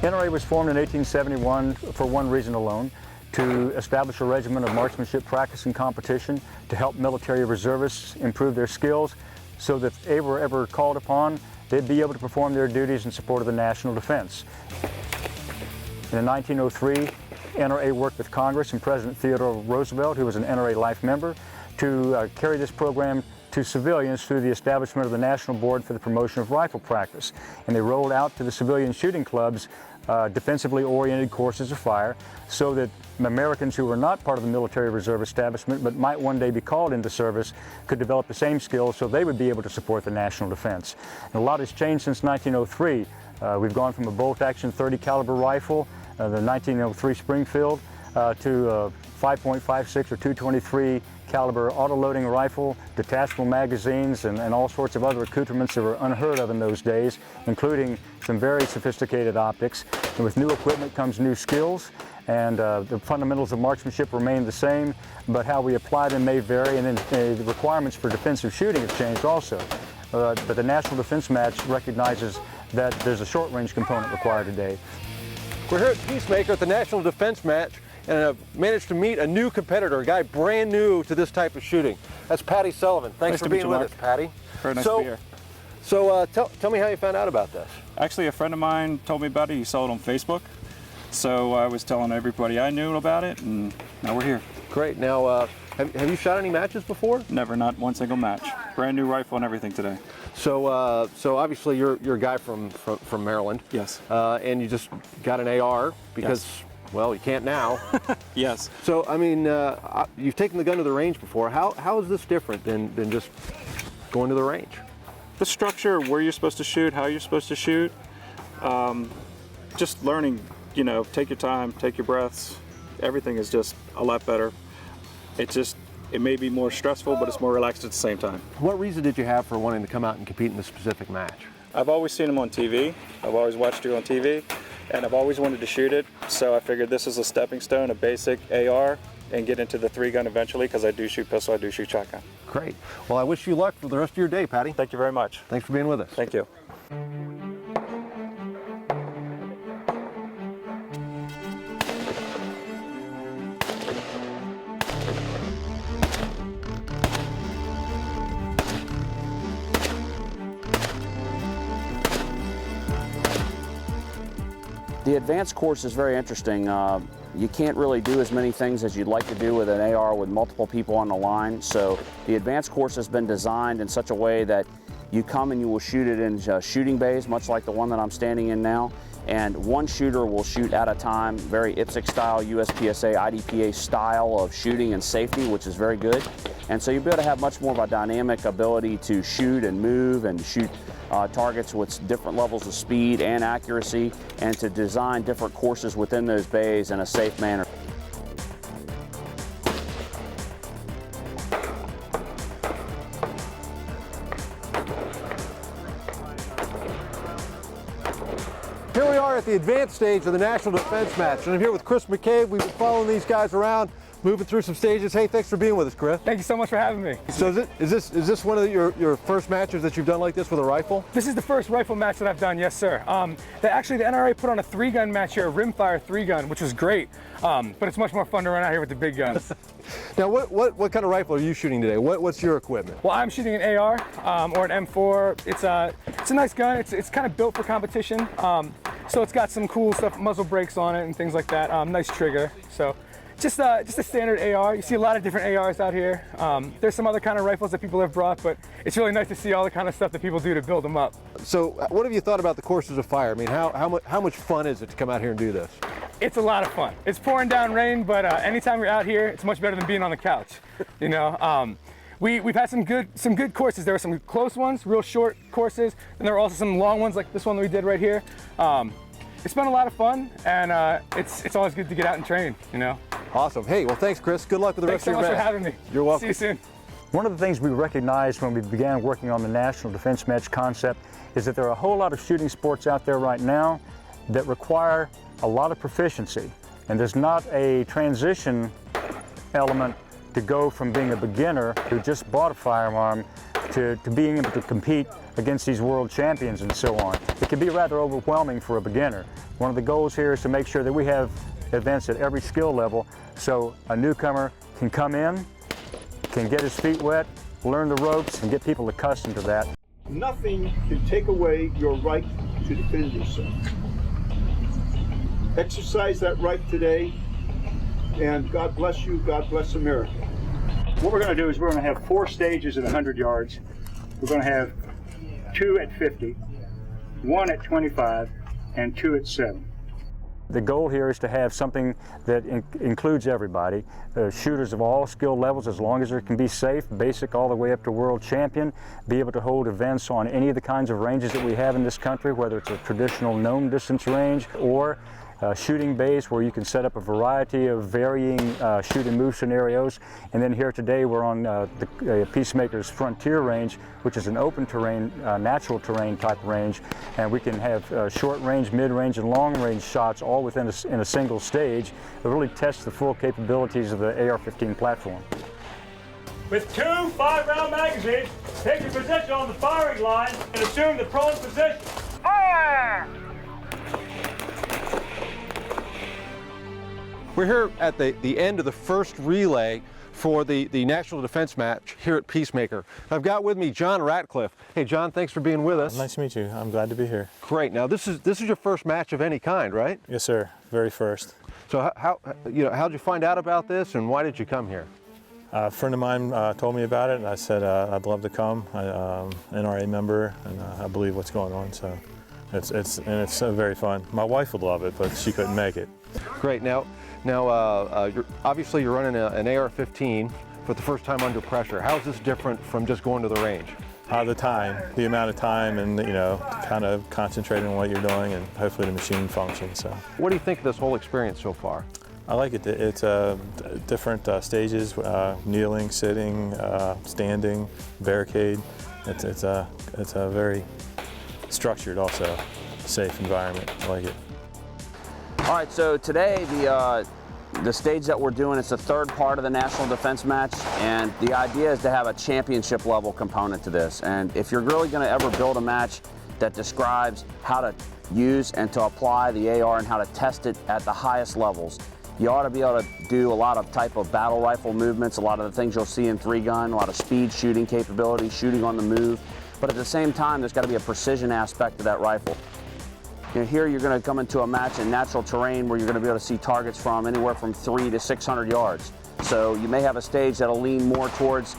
NRA was formed in 1871 for one reason alone: to establish a regimen of marksmanship practice and competition to help military reservists improve their skills so that if they were ever called upon, they'd be able to perform their duties in support of the national defense. In 1903, NRA worked with Congress and President Theodore Roosevelt, who was an NRA life member, to carry this program to civilians through the establishment of the National Board for the Promotion of Rifle Practice. And they rolled out to the civilian shooting clubs defensively oriented courses of fire so that Americans who were not part of the military reserve establishment but might one day be called into service could develop the same skills so they would be able to support the national defense. And a lot has changed since 1903. We've gone from a bolt-action 30 caliber rifle, the 1903 Springfield, to a 5.56 or 223 caliber auto-loading rifle, detachable magazines, and all sorts of other accoutrements that were unheard of in those days, including some very sophisticated optics. And with new equipment comes new skills, and the fundamentals of marksmanship remain the same, but how we apply them may vary, and then the requirements for defensive shooting have changed also. But the National Defense Match recognizes that there's a short-range component required today. We're here at Peacemaker at the National Defense Match, and I've managed to meet a new competitor, a guy brand new to this type of shooting. That's Paddy Sullivan. Thanks for being with us, Paddy. Very nice to be here. So tell me how you found out about this. Actually, a friend of mine told me about it. He saw it on Facebook. So I was telling everybody I knew about it, and now we're here. Great. Now, have you shot any matches before? Never, not one single match. Brand new rifle and everything today. So so obviously you're a guy from Maryland. Yes. And you just got an AR because, yes, well, you can't now. Yes. So, I mean, you've taken the gun to the range before. How is this different than just going to the range? The structure, where you're supposed to shoot, how you're supposed to shoot, just learning, you know, take your time, take your breaths. Everything is just a lot better. It may be more stressful, but it's more relaxed at the same time. What reason did you have for wanting to come out and compete in this specific match? I've always seen him on TV. I've always watched you on TV, and I've always wanted to shoot it. So I figured this is a stepping stone, a basic AR, and get into the 3-gun eventually, because I do shoot pistol, I do shoot shotgun. Great. Well, I wish you luck for the rest of your day, Paddy. Thank you very much. Thanks for being with us. Thank you. The advanced course is very interesting. You can't really do as many things as you'd like to do with an AR with multiple people on the line. So the advanced course has been designed in such a way that you come and you will shoot it in shooting bays, much like the one that I'm standing in now. And one shooter will shoot at a time, very IPSC style, USPSA, IDPA style of shooting and safety, which is very good. And so you'll be able to have much more of a dynamic ability to shoot and move and shoot targets with different levels of speed and accuracy, and to design different courses within those bays in a safe manner. Here we are at the advanced stage of the National Defense Match, and I'm here with Chris McCabe. We've been following these guys around, moving through some stages. Hey, thanks for being with us, Chris. Thank you so much for having me. So is this one of your first matches that you've done like this with a rifle? This is the first rifle match that I've done, yes sir. Actually the NRA put on a 3-gun match here, a rimfire 3-gun, which was great. But it's much more fun to run out here with the big guns. Now what kind of rifle are you shooting today? What's your equipment? Well, I'm shooting an AR or an M4. It's a nice gun. It's kind of built for competition. So it's got some cool stuff, muzzle brakes on it and things like that. Nice trigger. So just a standard AR. You see a lot of different ARs out here. There's some other kind of rifles that people have brought, but it's really nice to see all the kind of stuff that people do to build them up. So what have you thought about the courses of fire? I mean, how much fun is it to come out here and do this? It's a lot of fun. It's pouring down rain, but anytime you're out here, it's much better than being on the couch. You know, we've had some good courses. There were some close ones, real short courses, and there were also some long ones like this one that we did right here. It's been a lot of fun, and it's always good to get out and train. You know. Awesome. Hey, well, thanks, Chris. Good luck with the rest of your match. Thanks so much for having me. You're welcome. See you soon. One of the things we recognized when we began working on the National Defense Match concept is that there are a whole lot of shooting sports out there right now that require a lot of proficiency, and there's not a transition element to go from being a beginner who just bought a firearm to being able to compete against these world champions and so on. It can be rather overwhelming for a beginner. One of the goals here is to make sure that we have events at every skill level so a newcomer can come in, can get his feet wet, learn the ropes, and get people accustomed to that. Nothing can take away your right to defend yourself. Exercise that right today, and God bless you, God bless America. What we're going to do is we're going to have 4 stages at 100 yards. We're going to have 2 at 50, 1 at 25, and 2 at 7. The goal here is to have something that includes everybody, shooters of all skill levels, as long as it can be safe, basic all the way up to world champion, be able to hold events on any of the kinds of ranges that we have in this country, whether it's a traditional known distance range or shooting bays where you can set up a variety of varying shoot and move scenarios. And then here today we're on the Peacemaker's Frontier range, which is an open terrain, natural terrain type range, and we can have short range, mid range, and long range shots all within in a single stage. It really tests the full capabilities of the AR-15 platform. With 2 5-round magazines, take your position on the firing line and assume the prone position. Fire! We're here at the end of the first relay for the National Defense match here at Peacemaker. I've got with me John Ratcliffe. Hey John, thanks for being with us. Nice to meet you. I'm glad to be here. Great. Now this is your first match of any kind, right? Yes, sir. Very first. So how'd you find out about this, and why did you come here? A friend of mine told me about it, and I said I'd love to come. I'm an NRA member, and I believe what's going on. So it's very fun. My wife would love it, but she couldn't make it. Great. Now, obviously you're running an AR-15 for the first time under pressure. How is this different from just going to the range? The amount of time, and kind of concentrating on what you're doing, and hopefully the machine functions. So, what do you think of this whole experience so far? I like it. It's different stages: kneeling, sitting, standing, barricade. It's a very structured, also safe environment. I like it. All right, so today the stage that we're doing, it's the 3rd part of the National Defense match, and the idea is to have a championship level component to this. And if you're really going to ever build a match that describes how to use and to apply the AR and how to test it at the highest levels, you ought to be able to do a lot of type of battle rifle movements, a lot of the things you'll see in 3-gun, a lot of speed shooting capability, shooting on the move. But at the same time, there's got to be a precision aspect to that rifle. Here you're going to come into a match in natural terrain where you're going to be able to see targets from anywhere from 300 to 600 yards. So you may have a stage that'll lean more towards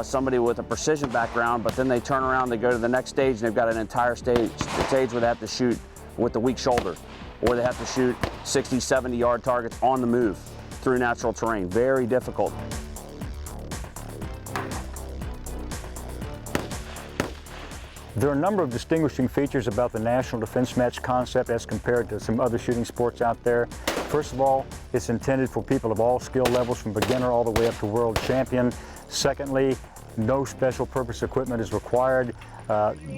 somebody with a precision background, but then they turn around, they go to the next stage, and they've got an entire stage where they have to shoot with the weak shoulder, or they have to shoot 60, 70 yard targets on the move through natural terrain. Very difficult. There are a number of distinguishing features about the National Defense Match concept as compared to some other shooting sports out there. First of all, it's intended for people of all skill levels, from beginner all the way up to world champion. Secondly, no special purpose equipment is required.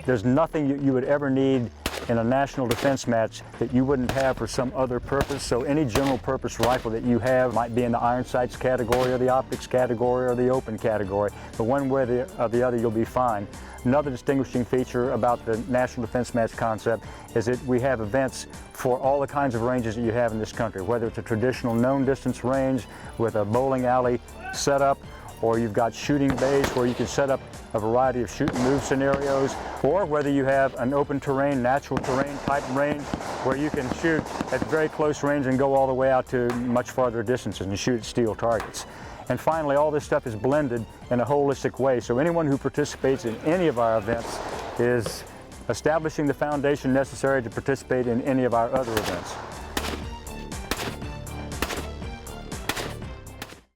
There's nothing you would ever need in a national defense match that you wouldn't have for some other purpose. So any general purpose rifle that you have might be in the iron sights category or the optics category or the open category. But one way or the other, you'll be fine. Another distinguishing feature about the National Defense Match concept is that we have events for all the kinds of ranges that you have in this country, whether it's a traditional known distance range with a bowling alley setup, or you've got shooting bays where you can set up a variety of shoot and move scenarios, or whether you have an open terrain, natural terrain type range where you can shoot at very close range and go all the way out to much farther distances and shoot at steel targets. And finally, all this stuff is blended in a holistic way, so anyone who participates in any of our events is establishing the foundation necessary to participate in any of our other events.